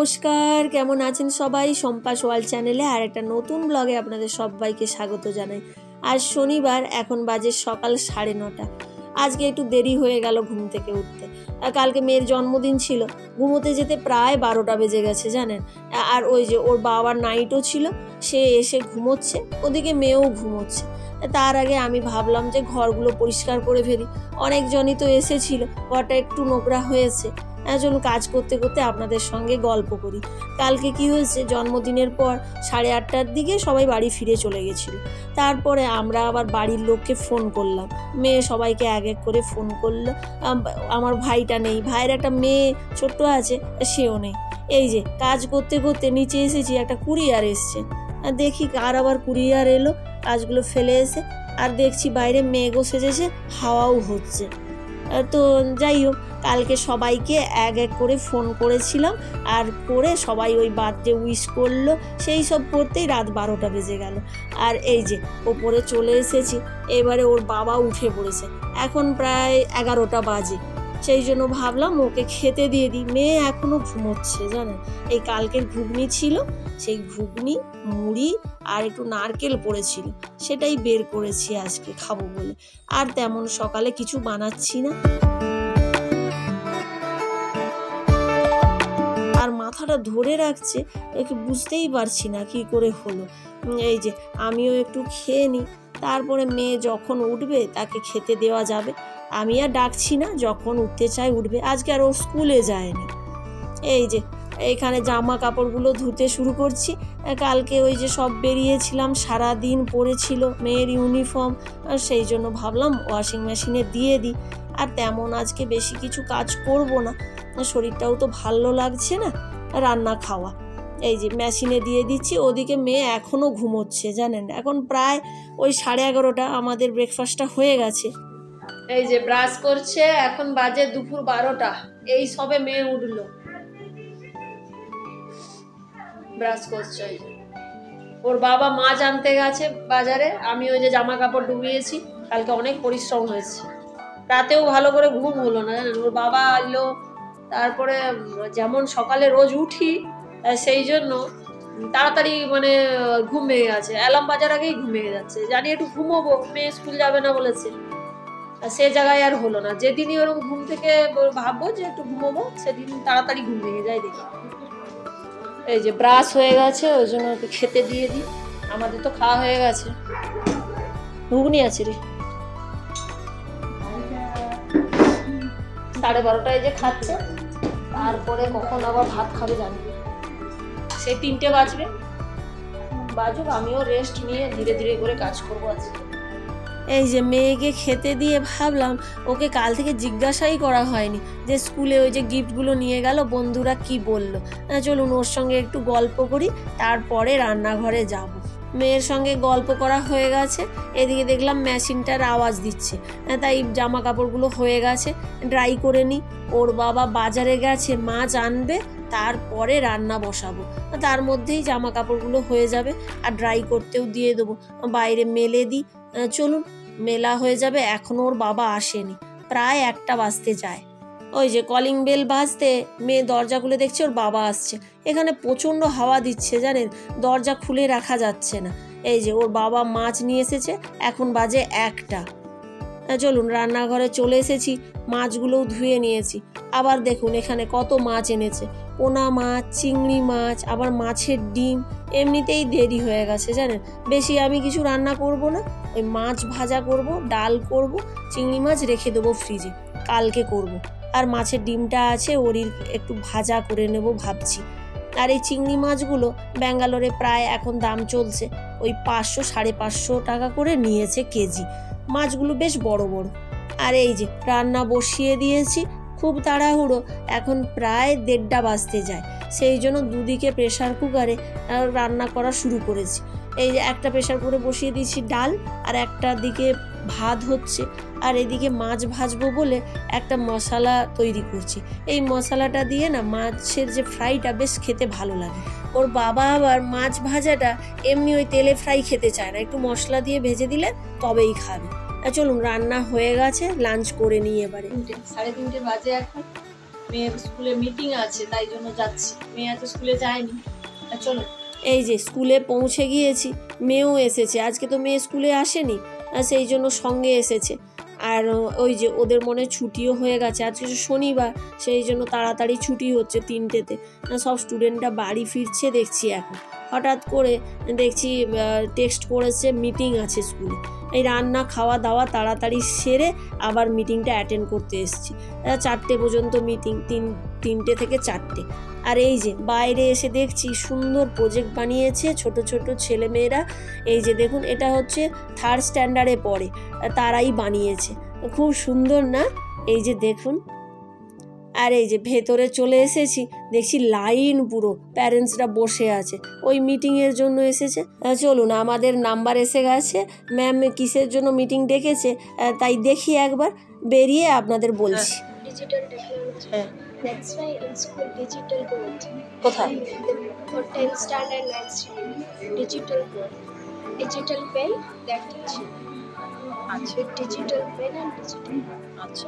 নমস্কার, কেমন আছেন সবাই? শম্পা সোয়াল চ্যানেলে আর একটা নতুন ব্লগে আপনাদের সবাইকে স্বাগত জানাই। আজ শনিবার, এখন বাজে সকাল 9:30। আজকে একটু দেরি হয়ে গেল ঘুম থেকে উঠতে। কালকে মেয়ের জন্মদিন ছিল, ঘুমোতে যেতে প্রায় 12টা বেজে গেছে জানেন। আর ওই যে ওর বাবার নাইটও ছিল, সে এসে ঘুমোচ্ছে, ওদিকে মেয়েও ঘুমোচ্ছে। তার আগে আমি ভাবলাম যে ঘরগুলো পরিষ্কার করে ফেলি, অনেকজনই তো এসেছিল, ঘরটা একটু নোংরা হয়েছে। চলুন কাজ করতে করতে আপনাদের সঙ্গে গল্প করি। কালকে কি হয়েছে, জন্মদিনের পর 8:30টার দিকে সবাই বাড়ি ফিরে চলে গেছিল। তারপরে আমরা আবার বাড়ির লোককে ফোন করলাম, মেয়ে সবাইকে এক এক করে ফোন করলো। আমার ভাইটা নেই, ভাইয়ের একটা মেয়ে ছোট্ট আছে, সেও নেই। এই যে কাজ করতে করতে নিচে এসেছি, একটা কুরিয়ার এসছে। দেখি কার আবার কুরিয়ার এলো, কাজগুলো ফেলে এসে আর দেখছি বাইরে মেঘও সেজেছে, হাওয়াও হচ্ছে। তো যাই হোক, কালকে সবাইকে এক এক করে ফোন করেছিলাম, আর করে সবাই ওই বার্থডে উইশ করলো। সেই সব করতেই রাত 12টা বেজে গেল। আর এই যে ওপরে চলে এসেছি, এবারে ওর বাবা উঠে পড়েছে, এখন প্রায় 11টা বাজে। সেই জন্য ভাবলাম ওকে খেতে দিয়ে দিই। মেয়ে এখনও ঘুমোচ্ছে জানেন। এই কালকের ঘুগনি ছিল, সেই ঘুগনি, মুড়ি আর একটু নারকেল পড়েছিল, সেটাই বের করেছি আজকে খাবো বলে। আর তেমন সকালে কিছু বানাচ্ছি না। আর মাথাটা ধরে রাখছে, একটু বুঝতেই পারছি না কি করে হলো। এই যে আমিও একটু খেয়ে নিই, তারপরে মেয়ে যখন উঠবে তাকে খেতে দেওয়া যাবে। আমি আর ডাকছি না, যখন উঠতে চাই উঠবে। আজকে আর ও স্কুলে যায়নি। এই যে এখানে জামা কাপড়গুলো ধুতে শুরু করছি। কালকে ওই যে সব বেরিয়েছিলাম, সারা দিন পরেছিল মেয়ের ইউনিফর্ম, আর সেই জন্য ভাবলাম ওয়াশিং মেশিনে দিয়ে দিই। আর তেমন আজকে বেশি কিছু কাজ করব না, শরীরটাও তো ভালো লাগছে না, রান্না খাওয়া। এই যে মেশিনে দিয়ে দিচ্ছি। ওদিকে মেয়ে এখনও ঘুমোচ্ছে জানেন। এখন প্রায় ওই 11:30। আমাদের ব্রেকফাস্টটা হয়ে গেছে। এই যে ব্রাশ করছে, এখন বাজে দুপুর 12টা। এই সবে মেয়ে উঠলো, ব্রাশ করছে। ওর বাবা মাছ আনতে গেছে বাজারে, আমি ওই যে জামা কাপড় ডুবিয়েছি। কালকে অনেক পরিশ্রম হয়েছে, রাতেও ভালো করে ঘুম হলো না জানেন। ওর বাবা এলো, তারপরে যেমন সকালে রোজ উঠি, সেই জন্য তাড়াতাড়ি মানে ঘুম ভেঙে গেছে। অ্যালার্ম বাজার আগেই ঘুম ভেঙে যাচ্ছে, জানি একটু ঘুমোবো, মেয়ে স্কুল যাবে না বলেছে। সে জায়গায় আর হলো না। যেদিনই ওরকম ঘুম থেকে ভাববো যে একটু ঘুমোবো, সেদিন তাড়াতাড়ি ঘুম ভেঙে যায় দেখি। এই যে ব্রাশ হয়ে গেছে, ওই জন্য ওকে খেতে দিয়ে দিই। আমাদের তো খাওয়া হয়ে গেছে। ঘুগনি আছে রে, 12:30টায় যে খাচ্ছে, তারপরে কখন আবার ভাত খাবে জানি না। সেই 3টে বাজবে, বাজুক, আমিও রেস্ট নিয়ে ধীরে ধীরে করে কাজ করবো আজকে। এই যে মেয়েকে খেতে দিয়ে ভাবলাম ওকে কাল থেকে জিজ্ঞাসাই করা হয়নি যে স্কুলে ওই যে গিফটগুলো নিয়ে গেল, বন্ধুরা কি বললো। চলুন ওর সঙ্গে একটু গল্প করি, তারপরে রান্নাঘরে যাব। মেয়ের সঙ্গে গল্প করা হয়ে গেছে, এদিকে দেখলাম মেশিনটার আওয়াজ দিচ্ছে, তাই জামা কাপড়গুলো হয়ে গেছে, ড্রাই করে নিই। ওর বাবা বাজারে গেছে, মাছ আনবে, তারপরে রান্না বসাবো। তার মধ্যেই জামা কাপড়গুলো হয়ে যাবে, আর ড্রাই করতেও দিয়ে দেবো, বাইরে মেলে দিই। চলুন মেলা হয়ে যাবে। এখনও ওর বাবা আসেনি, প্রায় 1টা বাজতে যায়। ওই যে কলিং বেল বাজতে মেয়ে দরজা খুলে দেখছে ওর বাবা আসছে। এখানে প্রচণ্ড হাওয়া দিচ্ছে জানেন, দরজা খুলে রাখা যাচ্ছে না। এই যে ওর বাবা মাছ নিয়ে এসেছে, এখন বাজে 1টা। চলুন রান্নাঘরে চলে এসেছি, মাছগুলোও ধুয়ে নিয়েছি। আবার দেখুন এখানে কত মাছ এনেছে, পোনা মাছ, চিংড়ি মাছ, আবার মাছের ডিম। এমনিতেই দেরি হয়ে গেছে জানেন। বেশি আমি কিছু রান্না করব না, ওই মাছ ভাজা করব, ডাল করব, চিংড়ি মাছ রেখে দেবো ফ্রিজে, কালকে করব। আর মাছের ডিমটা আছে, ওরই একটু ভাজা করে নেব ভাবছি। আর এই চিংড়ি মাছগুলো ব্যাঙ্গালোরে প্রায় এখন দাম চলছে ওই 500-550 টাকা করে নিয়েছে কেজি। মাছগুলো বেশ বড় বড়। আর এই যে রান্না বসিয়ে দিয়েছি, খুব তাড়াহুড়ো, এখন প্রায় 1:30টা বাজতে যায়। সেই জন্য দুদিকে প্রেশার কুকারে রান্না করা শুরু করেছি। এই যে একটা প্রেশার কুকারে বসিয়ে দিয়েছি ডাল, আর একটা দিকে ভাত হচ্ছে, আর এদিকে মাছ ভাজবো বলে একটা মশলা তৈরি করছি। এই মশলাটা দিয়ে না মাছের যে ফ্রাইটা বেশ খেতে ভালো লাগে। ওর বাবা আবার মাছ ভাজাটা এমনি ওই তেলে ফ্রাই খেতে চায় না, একটু মশলা দিয়ে ভেজে দিলে তবেই খাবে। চলুন রান্না হয়ে গেছে, লাঞ্চ করে নিই এবারে। 3:30 বাজে এখন। মেয়ের স্কুলে মিটিং আছে, তাই জন্য যাচ্ছি। মেয়ে আজকে স্কুলে যায়নি। চলো, এই যে স্কুলে পৌঁছে গিয়েছি, মেয়েও এসেছে। আজকে তো মেয়ে স্কুলে আসেনি, আর সেই জন্য সঙ্গে এসেছে। আর ওই যে ওদের মনে ছুটিও হয়ে গেছে, আজকে শনিবার, সেই জন্য তাড়াতাড়ি ছুটি হচ্ছে 3টেতে। সব স্টুডেন্টরা বাড়ি ফিরছে দেখছি। এখন হঠাৎ করে দেখছি টেক্সট করেছে মিটিং আছে স্কুলে। এই রান্না খাওয়া দাওয়া তাড়াতাড়ি সেরে আবার মিটিংটা অ্যাটেন্ড করতে এসেছি। 4টে পর্যন্ত মিটিং, 3টে থেকে 4টে। আর এই যে বাইরে এসে দেখছি সুন্দর প্রজেক্ট বানিয়েছে ছোট ছোট ছেলেমেয়েরা। এই যে দেখুন, এটা হচ্ছে 3rd স্ট্যান্ডার্ডে পড়ে, তারাই বানিয়েছে। খুব সুন্দর না? এই যে দেখুন। আর এই যে ভেতরে চলে এসেছি, দেখছি লাইন পুরো প্যারেন্টসরা বসে আছে, ওই মিটিংয়ের জন্য এসেছে। চলুন, আমাদের নাম্বার এসে গেছে। ম্যাম কিসের জন্য মিটিং ডেকেছে তাই দেখি একবার, বেরিয়ে আপনাদের বলছি। Digital technology, that's why in school digital board. কোথায়? For 10th standard 9th standard, digital board, digital pen, that teaching. With digital pen and digital. আচ্ছা,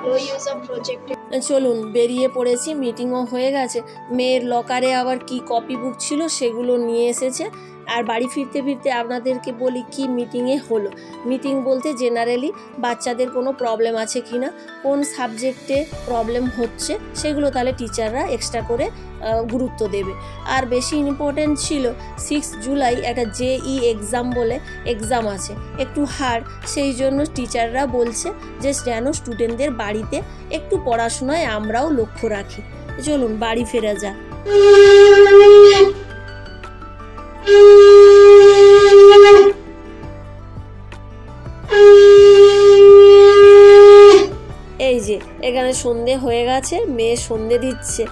No use of projector. চলুন বেরিয়ে পড়েছি, মিটিংও হয়ে গেছে। মেয়ের লকারে আবার কি কপি বুক ছিল সেগুলো নিয়ে এসেছে। আর বাড়ি ফিরতে ফিরতে আপনাদেরকে বলি কি মিটিংয়ে হলো। মিটিং বলতে জেনারেলি বাচ্চাদের কোনো প্রবলেম আছে কি না, কোন সাবজেক্টে প্রবলেম হচ্ছে সেগুলো তাহলে টিচাররা এক্সট্রা করে গুরুত্ব দেবে। আর বেশি ইম্পর্টেন্ট ছিল 6 জুলাই একটা JEE এক্সাম বলে এক্সাম আছে, একটু হার্ড। সেই জন্য টিচাররা বলছে যে যেন স্টুডেন্টদের বাড়িতে একটু পড়াশোনায় আমরাও লক্ষ্য রাখি। চলুন বাড়ি ফেরা যাক। এই যে এখানে সন্ধে হয়ে গেছে, মেয়ে সন্ধে দিচ্ছে।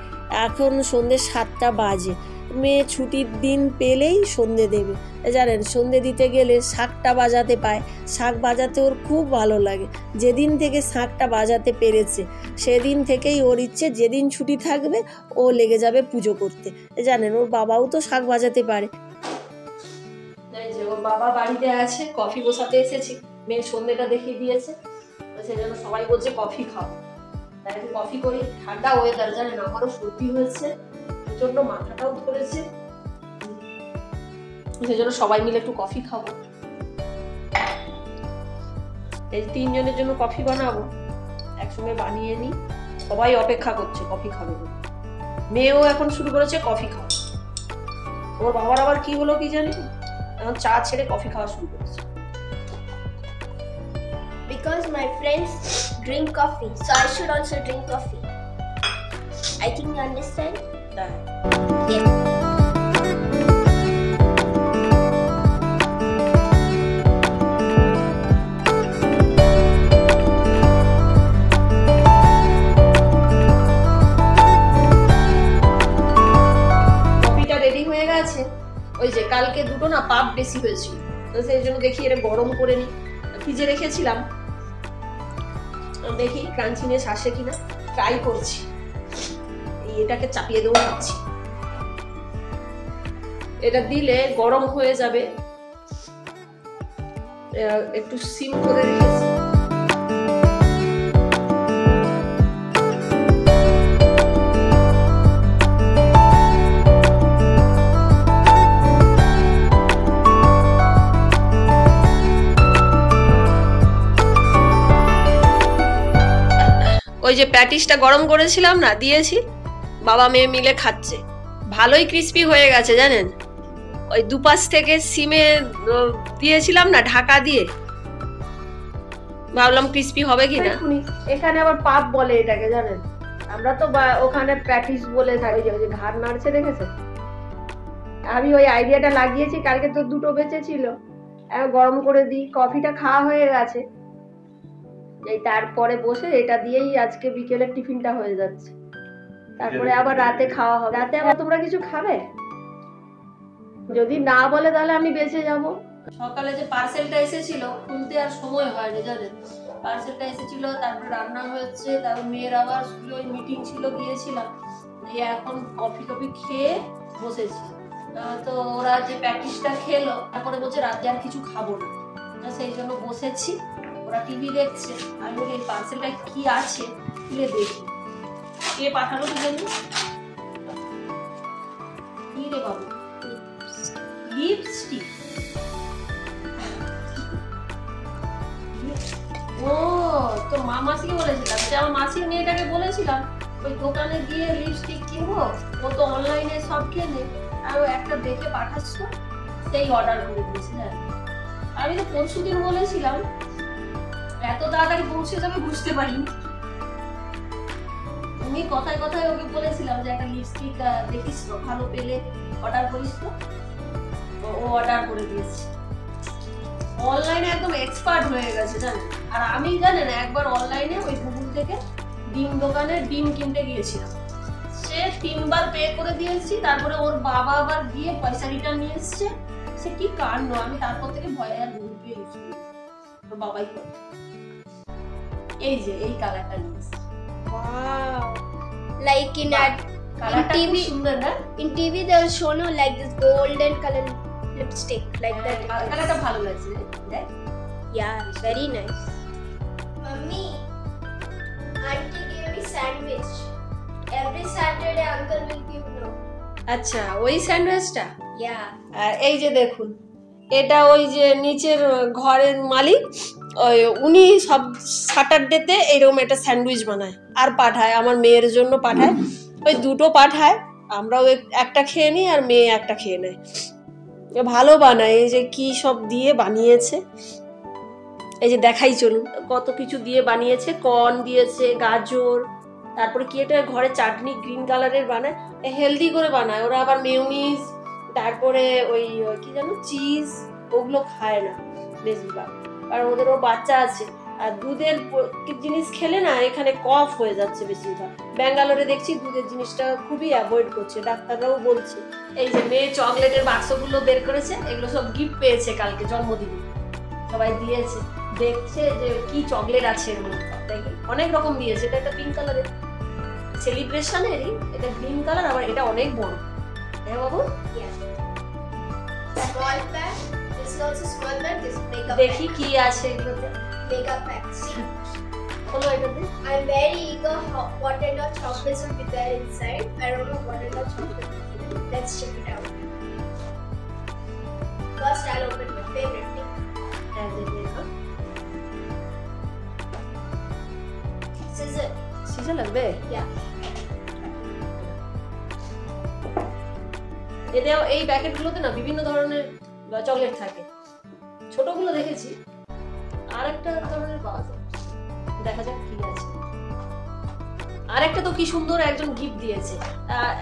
এখন সন্ধে 7টা বাজে। মেয়ে ছুটির দিন পেলেই সন্ধে দেবে। জানেন, সন্ধে দিতে গেলে শাঁখটা বাজাতে পায়, শাঁখ বাজাতে ওর খুব ভালো লাগে। যেদিন থেকে শাঁখটা বাজাতে পেরেছে সেদিন থেকেই ওর ইচ্ছে যেদিন ছুটি থাকবে ও লেগে যাবে পুজো করতে। জানেন, ওর বাবাও তো শাঁখ বাজাতে পারে। ওর বাবা বাড়িতে আছে, কফি বসাতে এসেছি। মেয়ের সন্ধেটা দেখিয়ে দিয়েছে, সেই জন্য সবাই বলছে কফি খাও। তাই একটু কফি করি। ঠান্ডা ওয়েদার, জানেন আমারও সর্দি হয়েছে, প্রচন্ড মাথাটাও ধরেছে, সেই জন্য সবাই মিলে একটু কফি খাবো। এই 3 জনের জন্য কফি বানাবো, একসঙ্গে বানিয়ে নি। সবাই অপেক্ষা করছে কফি খাবে। মেয়েও এখন শুরু করেছে কফি খাওয়া। ওর বাবার আবার কি হলো কি জানি, এখন চা ছেড়ে কফি খাওয়া শুরু করেছে। Because my friends drink coffee, so I should also drink coffee. I think you understand? Yeah. ওই যে কালকে দুটো না পাপ বেশি হয়েছিল, তো সেই জন্য দেখি এটা গরম করে নি, ফ্রিজে রেখেছিলাম। দেখি ক্রাঞ্চিনেস আসে কিনা, ট্রাই করছি। এটাকে চাপিয়ে দেবো ভাবছি, এটা দিলে গরম হয়ে যাবে। একটু সিম করে রেখেছি। ওই যে প্যাটিসটা গরম করেছিলাম না, দিয়েছি, বাবা মেয়ে মিলে খাচ্ছে। ভালোই ক্রিস্পি হয়ে গেছে জানেন। ওই দুপাশ থেকে সিমে দিয়েছিলাম না ঢাকা দিয়ে, ভাবলাম ক্রিস্পি হবে কিনা। এখানে আবার পাপ বলে এটাকে, জানেন আমরা তো ওখানে প্যাটিস বলে থাকি। যে ঘাড় নাড়ছে দেখেছে, আমি ওই আইডিয়াটা লাগিয়েছি। কালকে তো দুটো বেঁচে ছিল, গরম করে দিই। কফিটা খাওয়া হয়ে গেছে, এই তারপরে বসে এটা দিয়েই আজকে বিকেলের টিফিনটা হয়ে যাচ্ছে। তারপরে আবার রাতে খাওয়া হবে। রাতে আবার তোমরা কিছু খাবে? যদি না বলে তাহলে আমি বেঁচে যাব। সকালে যে পার্সেলটা এসেছিল খুলতে আর সময় হয়নি জানেন। পার্সেলটা এসেছিল, তারপরে রান্না হয়েছে, তারপর মেয়ের আবার স্কুলে ওই মিটিং ছিল, গিয়েছিলাম। এখন কফি খেয়ে বসেছি। তো ওরা যে প্যাটিসটা খেলো, তারপরে বলছে রাতে আর কিছু খাবো না, সেই জন্য বসেছি। ওরা টিভি দেখছে, আমি বলি এই পার্সেলটা কি আছে খুলে দেখি। কে পাঠালো দুজনে? কি রে বাবু? লিপস্টিক। ও তো মাসিকে বলেছিলাম যে আমার মাসির মেয়েটাকে বলেছিলাম ওই দোকানে গিয়ে লিপস্টিক কিনবো, ও তো অনলাইনে সব কেনে, আর ও একটা দেখে পাঠাচ্ছ, সেই অর্ডার করে দিয়েছে। হ্যাঁ আমি তো পরশুদিন বলেছিলাম, এত তাড়াতাড়ি পৌঁছে যাবে বুঝতে পারিনি। তুমি কথায় কথায় ওকে বলেছিলাম যে একটা লিপস্টিক দেখিস তো, ভালো পেলে অর্ডার করিস তো, ও অর্ডার করে দিয়েছে। অনলাইনে একদম এক্সপার্ট হয়ে গেছে জানেন। আর আমি জানেন একবার অনলাইনে ওই গুগল থেকে ডিম দোকানে ডিম কিনতে গিয়েছিলাম, সে 3 বার পে করে দিয়েছি, তারপরে ওর বাবা আবার গিয়ে পয়সা রিটার্ন নিয়ে এসছে। সে কি কাণ্ড, আমি তারপর থেকে ভয়ে আর গুগল পে ইউজ করি, ওর বাবাই করে। এই যে এই কালারটা নিয়েছে। Wow. Like in কালারটা TV, খুব সুন্দর না? in TV they will show no like this golden color lipstick like that. কালারটা ভালো লাগছে দেখ। Yeah, very nice. Mummy, auntie gave me sandwich. Every Saturday uncle will give no. আচ্ছা ওই স্যান্ডউইচটা। Yeah. আর এই যে দেখুন, এটা ওই যে নিচের ঘরের মালিক, ওই উনি সব স্যাটারডেতে এরকম একটা স্যান্ডউইচ বানায় আর পাঠায়, আমার মেয়ের জন্য পাঠায়, ওই দুটো পাঠায়, আমরাও একটা খেয়ে নিই আর মেয়ে একটা খেয়ে নেয়। ভালো বানায়, এই যে কি সব দিয়ে বানিয়েছে, এই যে দেখাই চলুন কত কিছু দিয়ে বানিয়েছে, কর্ন দিয়েছে, গাজর, তারপরে কি এটা ঘরে চাটনি গ্রিন কালারের বানায়, হেলদি করে বানায় ওরা, আবার মেয়োনিজ, তারপরে ওই কি জানো চিজ, ওগুলো খায় না বেশিরভাগ, কারণ ওদেরও বাচ্চা আছে, আর দুধের জিনিস খেলে না এখানে কফ হয়ে যাচ্ছে বেশিরভাগ। ব্যাঙ্গালোরে দেখছি দুধের জিনিসটা খুবই অ্যাভয়েড করছে, ডাক্তাররাও বলছে। এই যে মেয়ে চকলেটের বাক্সগুলো বের করেছে, এগুলো সব গিফট পেয়েছে কালকে জন্মদিনে, সবাই দিয়েছে, দেখছে যে কি চকলেট আছে এর মধ্যে, দেখি অনেক রকম দিয়েছে। এটা একটা পিঙ্ক কালারের সেলিব্রেশনেরই, এটা গ্রিন কালার, আবার এটা অনেক বড়। হ্যাঁ বাবু Yeah. Small pack. This is also small pack. This makeup. দেখি কি আছে এগুলোতে। Makeup packs. হলো এটাতে। I'm very eager what kind of chocolates will be there inside. I don't know what kind of chocolate. Let's check it out. First, I'll open my favorite thing. হ্যাঁ দেখো Scissor. সিজা লাগবে। Yeah. এতে এই প্যাকেটগুলোতে না বিভিন্ন ধরনের চকলেট থাকে, ছোটগুলো দেখেছি, আরেকটা ধরনের পাওয়া যায়, দেখা যাক কি আছে। আরেকটা তো কি সুন্দর একজন গিফট দিয়েছে,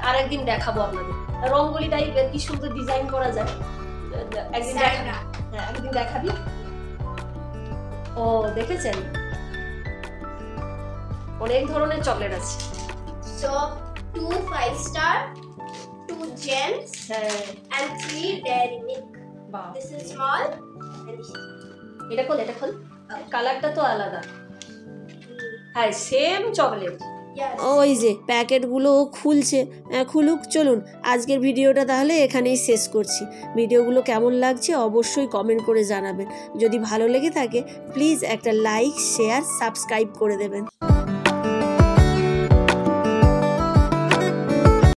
আরেকদিন দেখাবো আপনাদের, রঙ্গোলি টাইপের কি সুন্দর ডিজাইন করা যায়, একদিন দেখাবি। হ্যাঁ একদিন দেখাবি। ও দেখেছেন অনেক ধরনের চকলেট আছে। So 2 5-star, 2 gems, and 3 dairy milk. বাহ, This is small and this is এটা খোল, এটা খোল, কালারটা তো আলাদা। হ্যাঁ সেম চকলেট। yes. ওই যে প্যাকেটগুলো খুলছে, খুলুক। চলুন আজকের ভিডিওটা তাহলে এখানেই শেষ করছি। ভিডিওগুলো কেমন লাগছে অবশ্যই কমেন্ট করে জানাবেন। যদি ভালো লেগে থাকে প্লিজ একটা লাইক, শেয়ার, সাবস্ক্রাইব করে দেবেন।